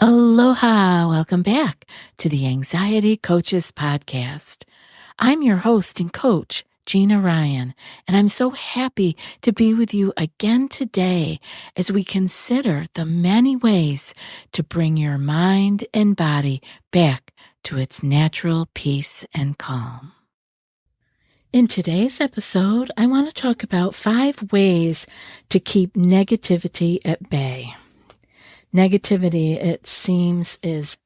Aloha! Welcome back to the Anxiety Coaches Podcast. I'm your host and coach, Gina Ryan, and I'm so happy to be with you again today as we consider the many ways to bring your mind and body back to its natural peace and calm. In today's episode, I want to talk about 5 ways to keep negativity at bay. Negativity, it seems, it's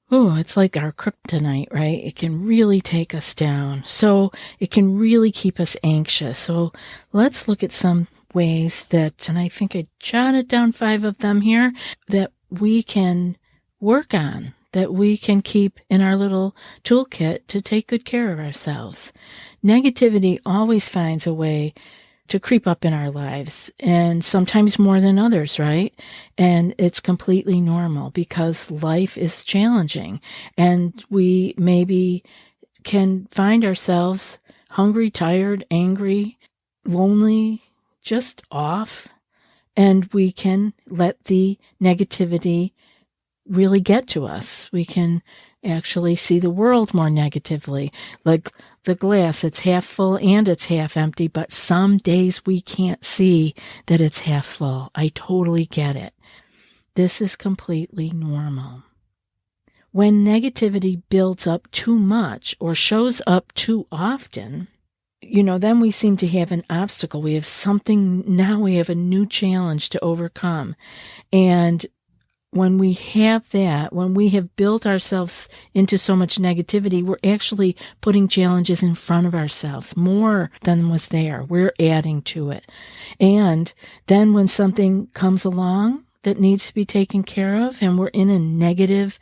like our kryptonite, right? It can really take us down. So it can really keep us anxious. So let's look at some ways that, and I think I jotted down 5 of them here, that we can work on, that we can keep in our little toolkit to take good care of ourselves. Negativity always finds a way to creep up in our lives, and sometimes more than others, right? And it's completely normal because life is challenging, and we maybe can find ourselves hungry, tired, angry, lonely, just off, and we can let the negativity really get to us. We can actually see the world more negatively, like the glass, it's half full and it's half empty, but some days we can't see that it's half full. I totally get it. This is completely normal. When negativity builds up too much or shows up too often, then we seem to have an obstacle. We have something, now we have a new challenge to overcome. And when we have that, when we have built ourselves into so much negativity, we're actually putting challenges in front of ourselves, more than was there. We're adding to it. And then when something comes along that needs to be taken care of and we're in a negative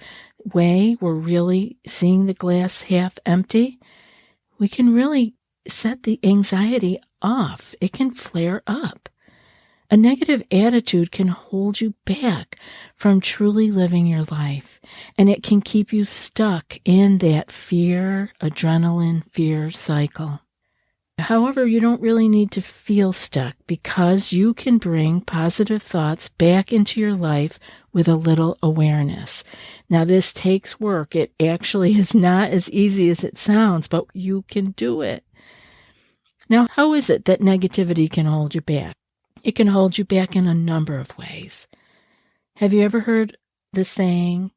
way, we're really seeing the glass half empty, we can really set the anxiety off. It can flare up. A negative attitude can hold you back from truly living your life, and it can keep you stuck in that adrenaline fear cycle. However, you don't really need to feel stuck because you can bring positive thoughts back into your life with a little awareness. Now, this takes work. It actually is not as easy as it sounds, but you can do it. Now, how is it that negativity can hold you back? It can hold you back in a number of ways. Have you ever heard the saying,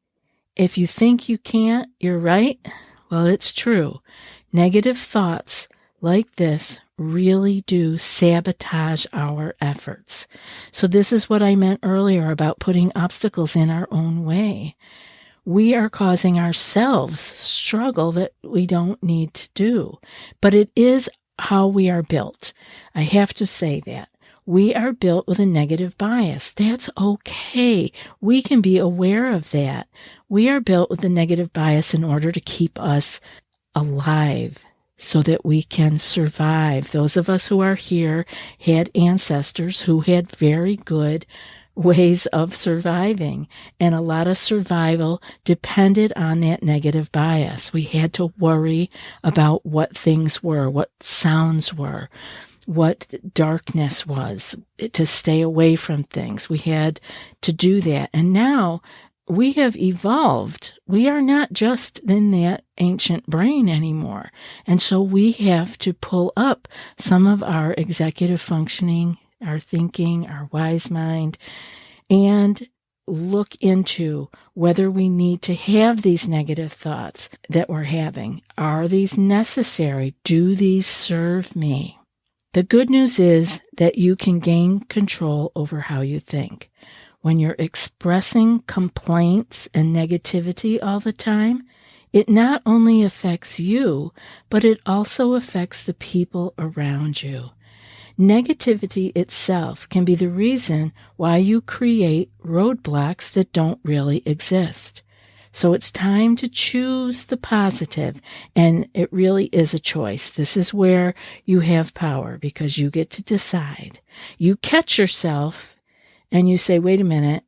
if you think you can't, you're right? Well, it's true. Negative thoughts like this really do sabotage our efforts. So this is what I meant earlier about putting obstacles in our own way. We are causing ourselves struggle that we don't need to do. But it is how we are built. I have to say that. We are built with a negative bias. That's okay. We can be aware of that. We are built with a negative bias in order to keep us alive so that we can survive. Those of us who are here had ancestors who had very good ways of surviving, and a lot of survival depended on that negative bias. We had to worry about what things were, what sounds were, what darkness was, to stay away from things. We had to do that. And now we have evolved. We are not just in that ancient brain anymore. And so we have to pull up some of our executive functioning, our thinking, our wise mind, and look into whether we need to have these negative thoughts that we're having. Are these necessary? Do these serve me? The good news is that you can gain control over how you think. When you're expressing complaints and negativity all the time, it not only affects you, but it also affects the people around you. Negativity itself can be the reason why you create roadblocks that don't really exist. So it's time to choose the positive, and it really is a choice. This is where you have power because you get to decide. You catch yourself and you say, wait a minute,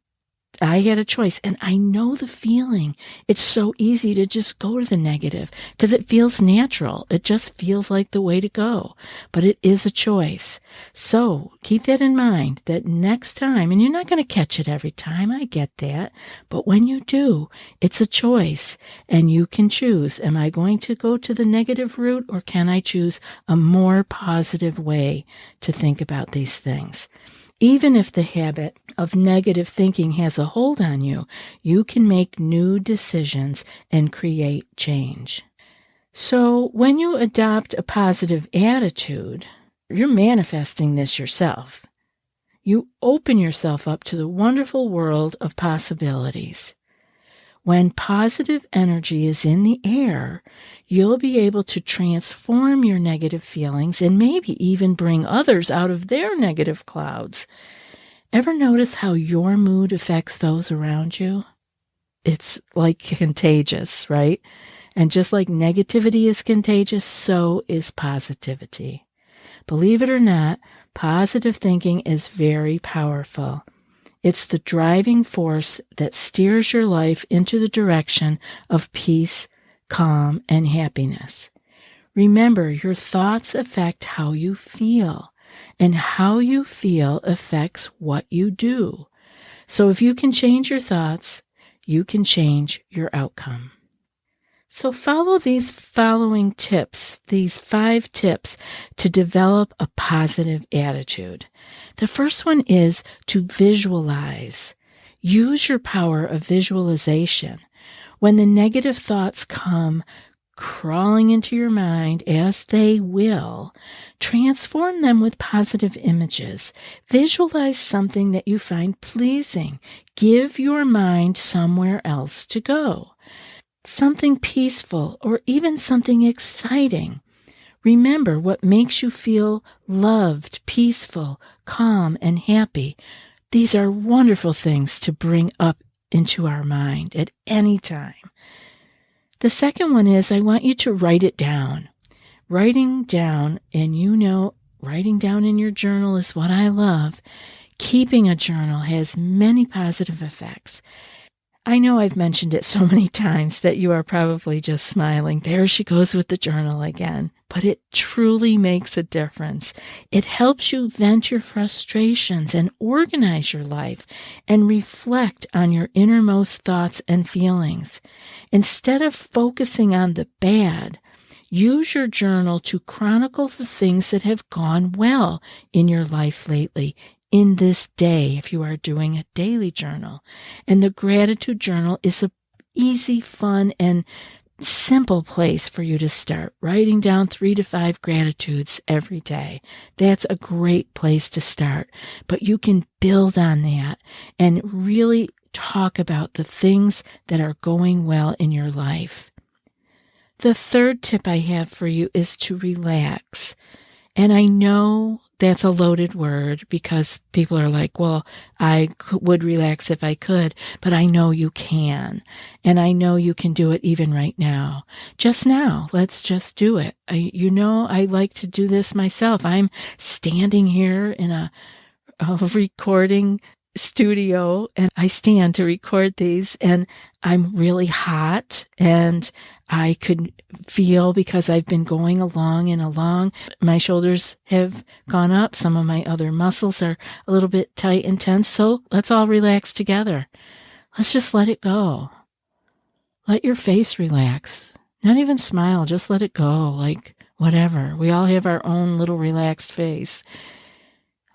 I had a choice, and I know the feeling. It's so easy to just go to the negative because it feels natural. It just feels like the way to go, but it is a choice. So keep that in mind that next time, and you're not going to catch it every time, I get that, but when you do, it's a choice, and you can choose, am I going to go to the negative route, or can I choose a more positive way to think about these things? Even if the habit of negative thinking has a hold on you, you can make new decisions and create change. So when you adopt a positive attitude, you're manifesting this yourself. You open yourself up to the wonderful world of possibilities. When positive energy is in the air, you'll be able to transform your negative feelings and maybe even bring others out of their negative clouds. Ever notice how your mood affects those around you? It's like contagious, right? And just like negativity is contagious, so is positivity. Believe it or not, positive thinking is very powerful. It's the driving force that steers your life into the direction of peace, calm, and happiness. Remember, your thoughts affect how you feel, and how you feel affects what you do. So if you can change your thoughts, you can change your outcome. So follow these following tips, these 5 tips to develop a positive attitude. The first one is to visualize. Use your power of visualization. When the negative thoughts come crawling into your mind, as they will, transform them with positive images. Visualize something that you find pleasing. Give your mind somewhere else to go. Something peaceful, or even something exciting. Remember what makes you feel loved, peaceful, calm, and happy. These are wonderful things to bring up into our mind at any time. The second one is I want you to write it down. Writing down, and writing down in your journal is what I love. Keeping a journal has many positive effects. I know I've mentioned it so many times that you are probably just smiling. There she goes with the journal again. But it truly makes a difference. It helps you vent your frustrations and organize your life and reflect on your innermost thoughts and feelings. Instead of focusing on the bad, use your journal to chronicle the things that have gone well in your life lately. In this day, if you are doing a daily journal. And the gratitude journal is an easy, fun, and simple place for you to start. Writing down 3 to 5 gratitudes every day. That's a great place to start. But you can build on that and really talk about the things that are going well in your life. The third tip I have for you is to relax. And I know that's a loaded word because people are like, well, I would relax if I could, but I know you can. And I know you can do it even right now. Just now, let's just do it. I like to do this myself. I'm standing here in a recording studio, and I stand to record these, and I'm really hot, and I could feel, because I've been going along and along, my shoulders have gone up. Some of my other muscles are a little bit tight and tense. So let's all relax together. Let's just let it go. Let your face relax. Not even smile, just let it go, like whatever. We all have our own little relaxed face.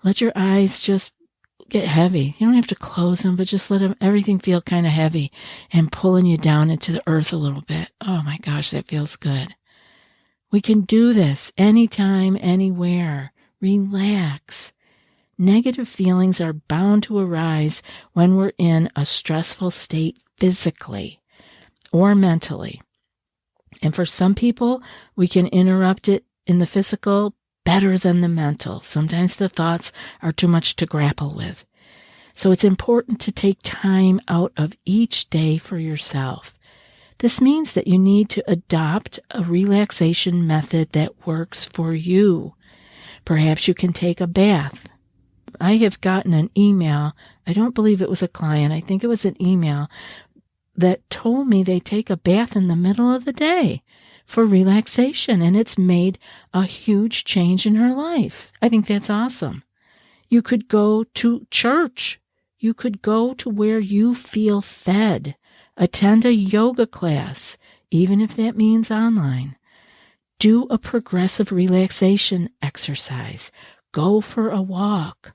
Let your eyes just get heavy. You don't have to close them, but just let everything feel kind of heavy and pulling you down into the earth a little bit. Oh my gosh, that feels good. We can do this anytime, anywhere. Relax. Negative feelings are bound to arise when we're in a stressful state physically or mentally. And for some people, we can interrupt it in the physical better than the mental. Sometimes the thoughts are too much to grapple with. So it's important to take time out of each day for yourself. This means that you need to adopt a relaxation method that works for you. Perhaps you can take a bath. I have gotten an email. I don't believe it was a client. I think it was an email that told me they take a bath in the middle of the day for relaxation, and it's made a huge change in her life. I think that's awesome. You could go to church. You could go to where you feel fed. Attend a yoga class, even if that means online. Do a progressive relaxation exercise. Go for a walk.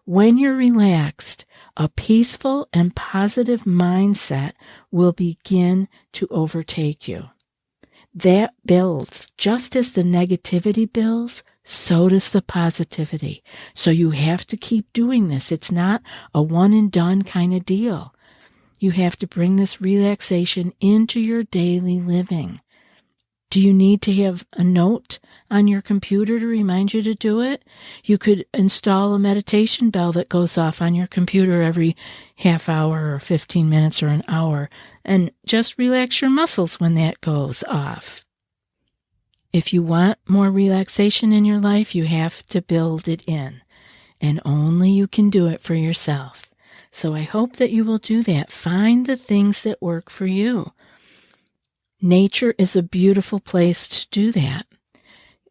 When you're relaxed, a peaceful and positive mindset will begin to overtake you. That builds. Just as the negativity builds, so does the positivity. So you have to keep doing this. It's not a one and done kind of deal. You have to bring this relaxation into your daily living. Do you need to have a note on your computer to remind you to do it? You could install a meditation bell that goes off on your computer every half hour or 15 minutes or an hour, and just relax your muscles when that goes off. If you want more relaxation in your life, you have to build it in, and only you can do it for yourself. So I hope that you will do that. Find the things that work for you. Nature is a beautiful place to do that.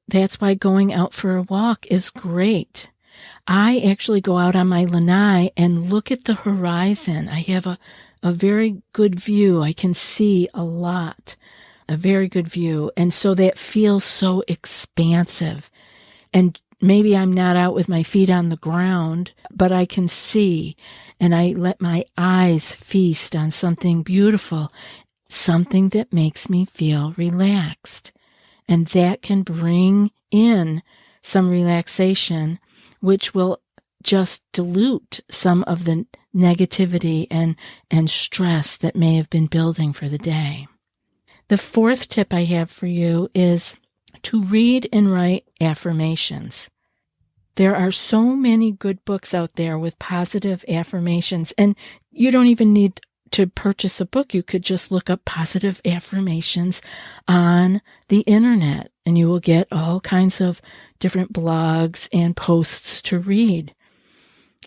That's why going out for a walk is great. I actually go out on my lanai and look at the horizon. I have a very good view. I can see a lot, a very good view. And so that feels so expansive. And maybe I'm not out with my feet on the ground, but I can see, and I let my eyes feast on something beautiful, something that makes me feel relaxed. And that can bring in some relaxation, which will just dilute some of the negativity and stress that may have been building for the day. The fourth tip I have for you is to read and write affirmations. There are so many good books out there with positive affirmations, and you don't even need to purchase a book. You could just look up positive affirmations on the internet, and you will get all kinds of different blogs and posts to read.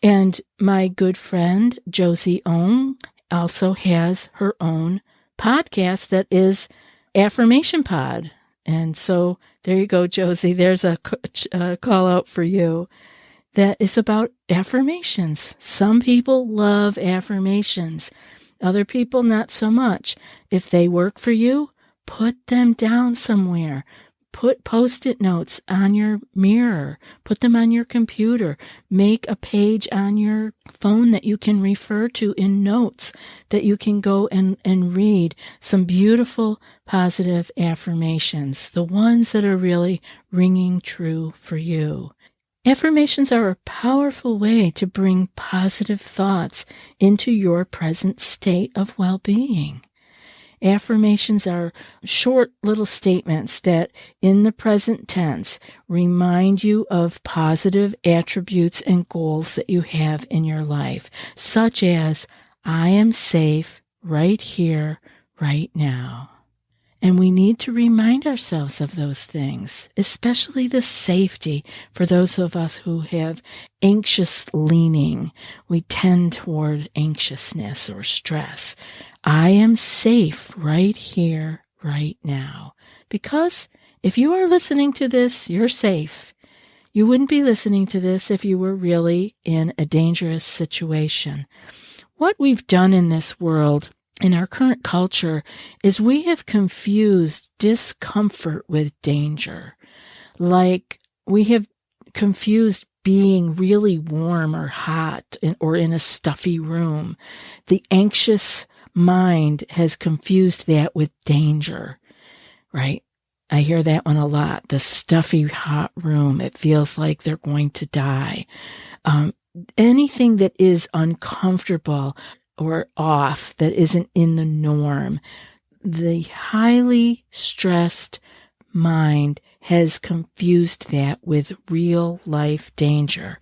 And my good friend, Josie Ong, also has her own podcast that is Affirmation Pod. And so there you go, Josie. There's a call out for you. That is about affirmations. Some people love affirmations. Other people, not so much. If they work for you, put them down somewhere. Put Post-it notes on your mirror. Put them on your computer. Make a page on your phone that you can refer to in notes that you can go and read. Some beautiful positive affirmations, the ones that are really ringing true for you. Affirmations are a powerful way to bring positive thoughts into your present state of well-being. Affirmations are short little statements that, in the present tense, remind you of positive attributes and goals that you have in your life, such as, I am safe right here, right now. And we need to remind ourselves of those things, especially the safety for those of us who have anxious leaning. We tend toward anxiousness or stress. I am safe right here, right now. Because if you are listening to this, you're safe. You wouldn't be listening to this if you were really in a dangerous situation. What we've done in this world, in our current culture, is we have confused discomfort with danger. Like we have confused being really warm or hot or in a stuffy room. The anxious mind has confused that with danger, right? I hear that one a lot. The stuffy hot room, it feels like they're going to die. Anything that is uncomfortable or off, that isn't in the norm. The highly stressed mind has confused that with real life danger.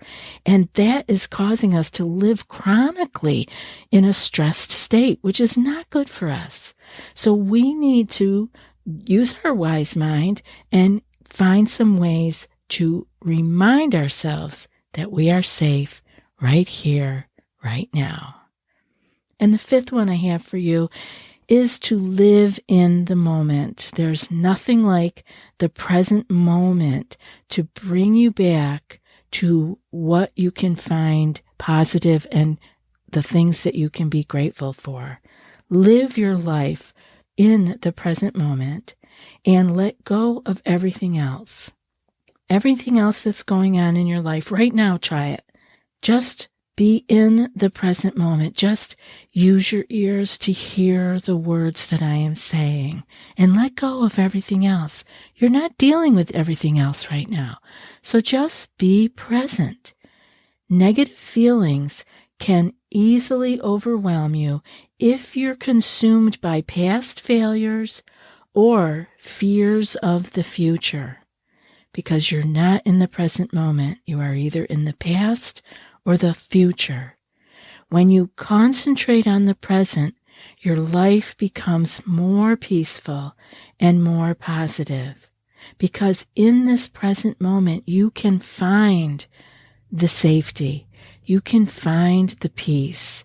And that is causing us to live chronically in a stressed state, which is not good for us. So we need to use our wise mind and find some ways to remind ourselves that we are safe right here, right now. And the fifth one I have for you is to live in the moment. There's nothing like the present moment to bring you back to what you can find positive and the things that you can be grateful for. Live your life in the present moment and let go of everything else. Everything else that's going on in your life right now, try it. Just be in the present moment. Just use your ears to hear the words that I am saying and let go of everything else. You're not dealing with everything else right now. So just be present. Negative feelings can easily overwhelm you if you're consumed by past failures or fears of the future, because you're not in the present moment. You are either in the past or the future. When you concentrate on the present, your life becomes more peaceful and more positive, because in this present moment, you can find the safety, you can find the peace,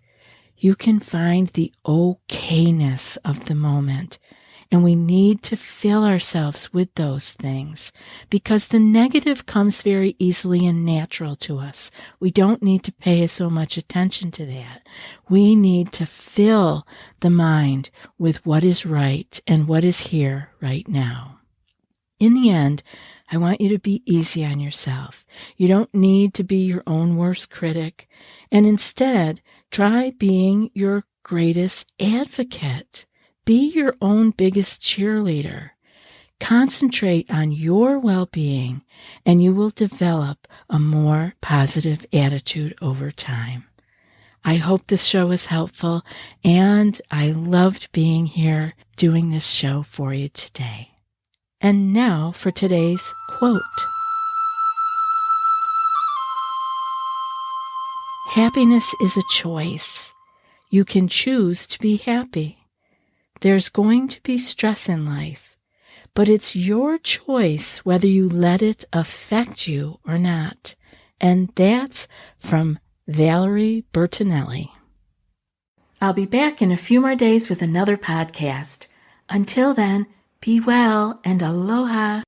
you can find the okayness of the moment. And we need to fill ourselves with those things because the negative comes very easily and natural to us. We don't need to pay so much attention to that. We need to fill the mind with what is right and what is here right now. In the end, I want you to be easy on yourself. You don't need to be your own worst critic, and instead, try being your greatest advocate. Be your own biggest cheerleader. Concentrate on your well-being, and you will develop a more positive attitude over time. I hope this show was helpful, and I loved being here doing this show for you today. And now for today's quote. Happiness is a choice. You can choose to be happy. There's going to be stress in life, but it's your choice whether you let it affect you or not. And that's from Valerie Bertinelli. I'll be back in a few more days with another podcast. Until then, be well and aloha.